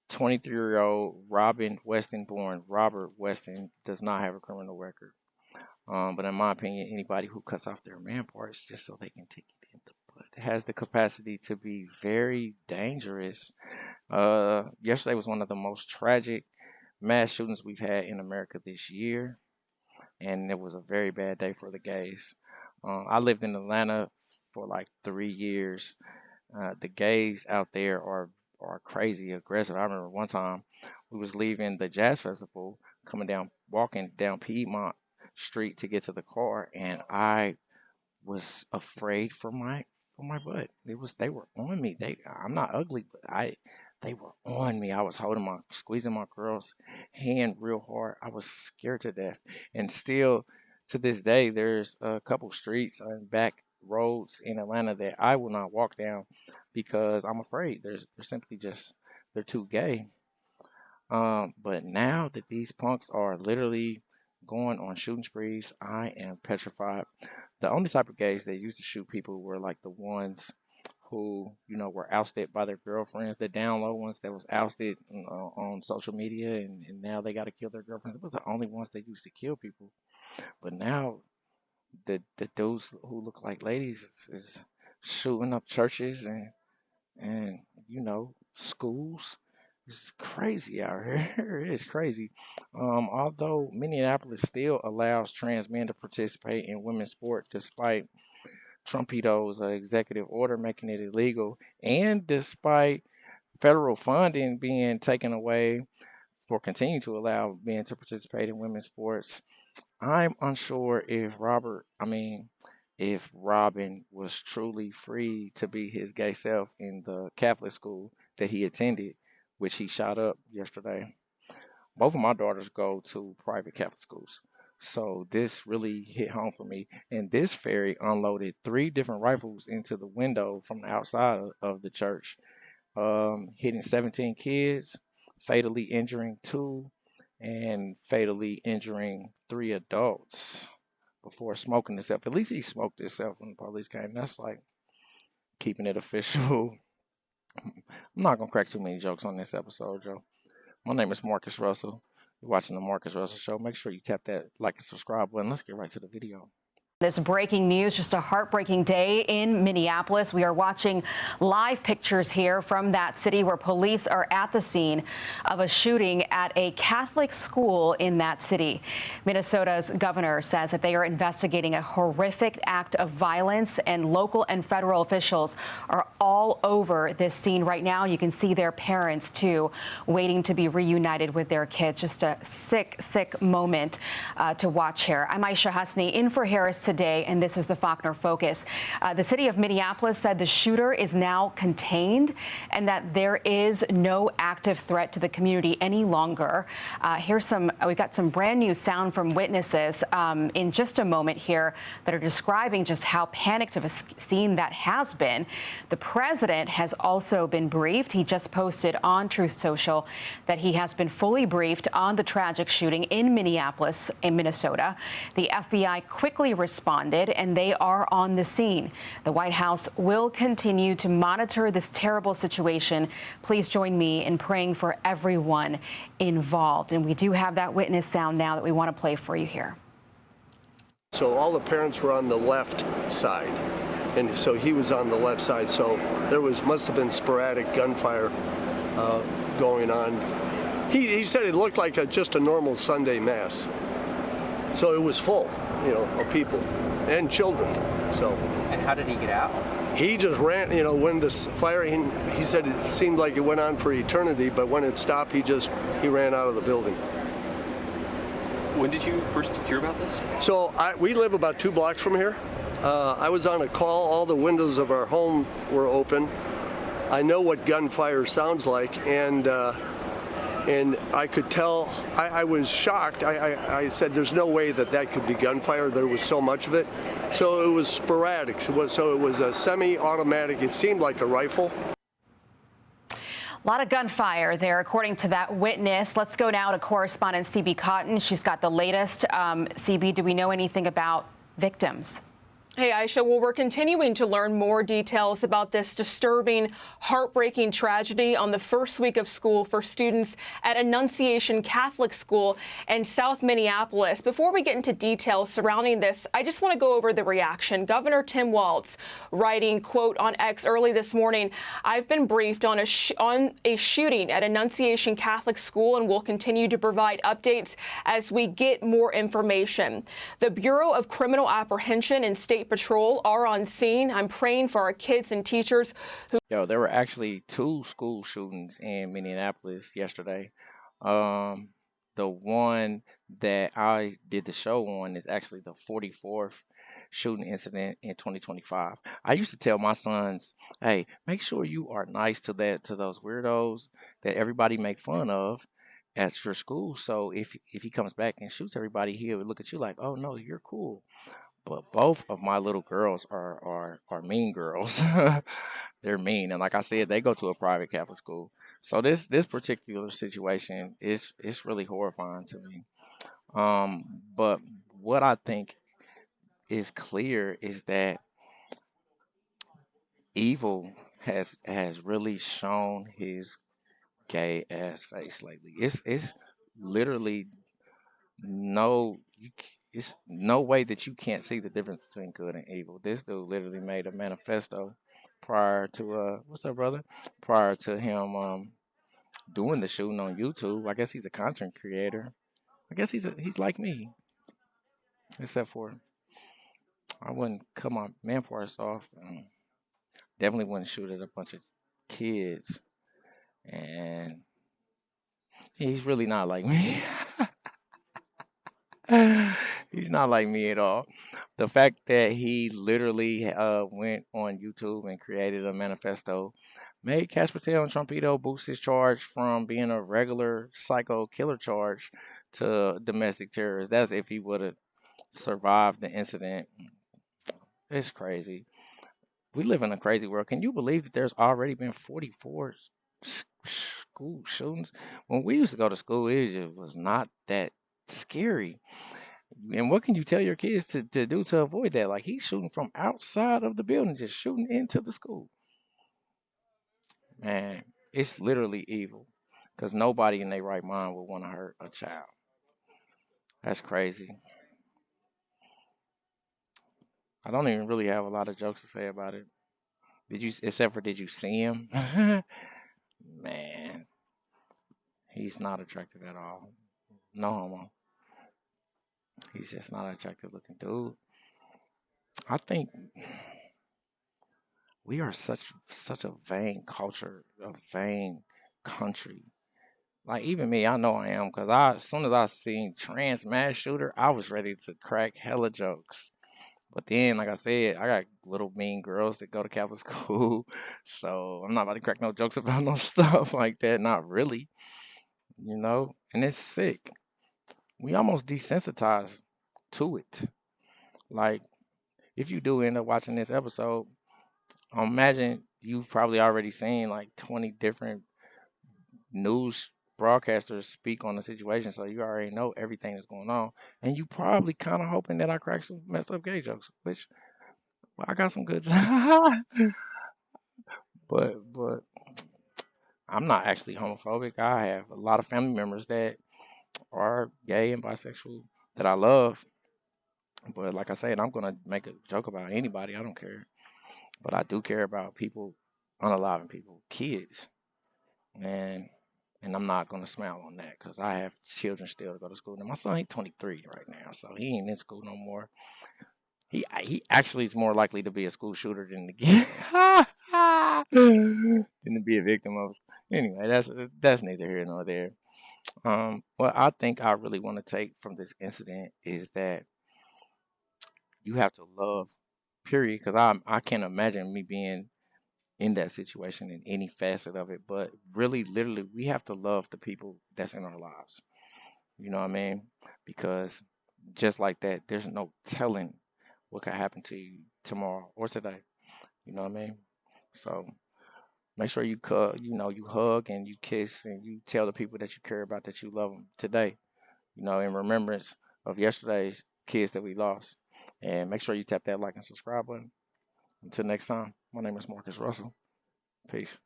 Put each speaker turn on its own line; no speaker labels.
23-year-old Robin Weston born Robert Weston does not have a criminal record. But in my opinion, anybody who cuts off their man parts just so they can take it in the butt has the capacity to be very dangerous. Yesterday was one of the most tragic mass shootings we've had in America this year, and it was a very bad day for the gays. I lived in Atlanta for like 3 years. The gays out there are crazy aggressive. I remember one time we was leaving the jazz festival, walking down Piedmont Street to get to the car, and I was afraid for my butt. They were on me. I'm not ugly, but they were on me. I was squeezing my girl's hand real hard. I was scared to death. And still to this day there's a couple streets and back roads in Atlanta that I will not walk down because I'm afraid. They're simply just they're too gay. But now that these punks are literally going on shooting sprees, I am petrified. The only type of gays that used to shoot people were like the ones who, were ousted by their girlfriends, the down low ones that was ousted on social media, and now they got to kill their girlfriends. It was the only ones that used to kill people. But now the dudes who look like ladies is shooting up churches and schools. It's crazy out here. It is crazy. Although Minneapolis still allows trans men to participate in women's sport despite Trumpito's executive order making it illegal, and despite federal funding being taken away for continuing to allow men to participate in women's sports, I'm unsure if Robin was truly free to be his gay self in the Catholic school that he attended, which he shot up yesterday. Both of my daughters go to private Catholic schools. So this really hit home for me. And this ferry unloaded 3 different rifles into the window from the outside of the church, hitting 17 kids, fatally injuring 2, and fatally injuring 3 adults before smoking himself. At least he smoked himself when the police came. That's like keeping it official. I'm not going to crack too many jokes on this episode, Joe. My name is Marcus Russell. You're watching the Marcus Russell Show. Make sure you tap that like and subscribe button. Let's get right to the video.
This breaking news, just a heartbreaking day in Minneapolis. We are watching live pictures here from that city where police are at the scene of a shooting at a Catholic school in that city. Minnesota's governor says that they are investigating a horrific act of violence, and local and federal officials are all over this scene right now. You can see their parents, too, waiting to be reunited with their kids. Just a sick, sick moment to watch here. I'm Aisha Hasni in for Harris today, and this is the Faulkner Focus. The city of Minneapolis said the shooter is now contained and that there is no active threat to the community any longer. We've got some brand new sound from witnesses in just a moment here that are describing just how panicked of a scene that has been. The president has also been briefed. He just posted on Truth Social that he has been fully briefed on the tragic shooting in Minneapolis, in Minnesota. The FBI quickly responded, and they are on the scene. The White House will continue to monitor this terrible situation. Please join me in praying for everyone involved. And we do have that witness sound now that we want to play for you here.
So all the parents were on the left side, and so he was on the left side. So there must have been sporadic gunfire going on. He said it looked like just a normal Sunday mass. So it was full, of people and children. So.
And how did he get out?
He just ran, when the fire, he said it seemed like it went on for eternity, but when it stopped, he ran out of the building.
When did you first hear about this?
So we live about 2 blocks from here. I was on a call. All the windows of our home were open. I know what gunfire sounds like, and I could tell. I was shocked. I said, "There's no way that could be gunfire." There was so much of it. So it was sporadic. So it was a semi-automatic. It seemed like a rifle.
A lot of gunfire there, according to that witness. Let's go now to correspondent CB Cotton. She's got the latest. CB, do we know anything about victims?
Hey, Aisha. Well, we're continuing to learn more details about this disturbing, heartbreaking tragedy on the first week of school for students at Annunciation Catholic School in South Minneapolis. Before we get into details surrounding this, I just want to go over the reaction. Governor Tim Walz writing, quote, on X early this morning, "I've been briefed on a shooting at Annunciation Catholic School and will continue to provide updates as we get more information. The Bureau of Criminal Apprehension and State Patrol are on scene. I'm praying for our kids and teachers who..."
Yo, there were actually 2 school shootings in Minneapolis yesterday. Um, the one that I did the show on is actually the 44th shooting incident in 2025. I used to tell my sons, "Hey, make sure you are nice to those weirdos that everybody make fun of at your school. So if he comes back and shoots everybody, he'll look at you like, oh no, you're cool." But both of my little girls are mean girls. They're mean, and like I said, they go to a private Catholic school. So this particular situation is really horrifying to me. But what I think is clear is that evil has really shown his gay ass face lately. It's literally it's no way that you can't see the difference between good and evil. This dude literally made a manifesto prior to what's up, brother? Prior to him doing the shooting on YouTube. I guess he's a content creator. I guess he's like me, except for I wouldn't cut my man parts off. Definitely wouldn't shoot at a bunch of kids, and he's really not like me. He's not like me at all. The fact that he literally went on YouTube and created a manifesto made Cash Patel and Trumpito boost his charge from being a regular psycho killer charge to domestic terrorist. That's if he would have survived the incident. It's crazy. We live in a crazy world. Can you believe that there's already been 44 school shootings? When we used to go to school, it just was not that scary. And what can you tell your kids to do to avoid that? Like he's shooting from outside of the building, just shooting into the school. Man, it's literally evil. Because nobody in their right mind would want to hurt a child. That's crazy. I don't even really have a lot of jokes to say about it. Did you see him? Man, he's not attractive at all. No homo. He's just not an attractive looking dude. I think we are such a vain culture, a vain country. Like even me, I know I am, because as soon as I seen trans mass shooter, I was ready to crack hella jokes. But then, like I said, I got little mean girls that go to Catholic school, so I'm not about to crack no jokes about no stuff like that. Not really, And it's sick. We almost desensitized to it. Like if you do end up watching this episode, imagine you've probably already seen like 20 different news broadcasters speak on the situation, so you already know everything that's going on, and you probably kind of hoping that I crack some messed up gay jokes, which well, I got some good, but I'm not actually homophobic. I have a lot of family members that are gay and bisexual that I love, but like I said, I'm gonna make a joke about anybody. I don't care, but I do care about people, unaliving people, kids, and I'm not gonna smile on that because I have children still to go to school. Now my son, he's 23 right now, so he ain't in school no more. He actually is more likely to be a school shooter than to get than to be a victim of. Anyway, that's neither here nor there. What I think I really want to take from this incident is that you have to love, period. Because I can't imagine me being in that situation in any facet of it. But really, literally, we have to love the people that's in our lives. You know what I mean? Because just like that, there's no telling what could happen to you tomorrow or today. You know what I mean? So make sure you hug and you kiss and you tell the people that you care about that you love them today. In remembrance of yesterday's kids that we lost. And make sure you tap that like and subscribe button. Until next time, my name is Marcus Russell. Peace.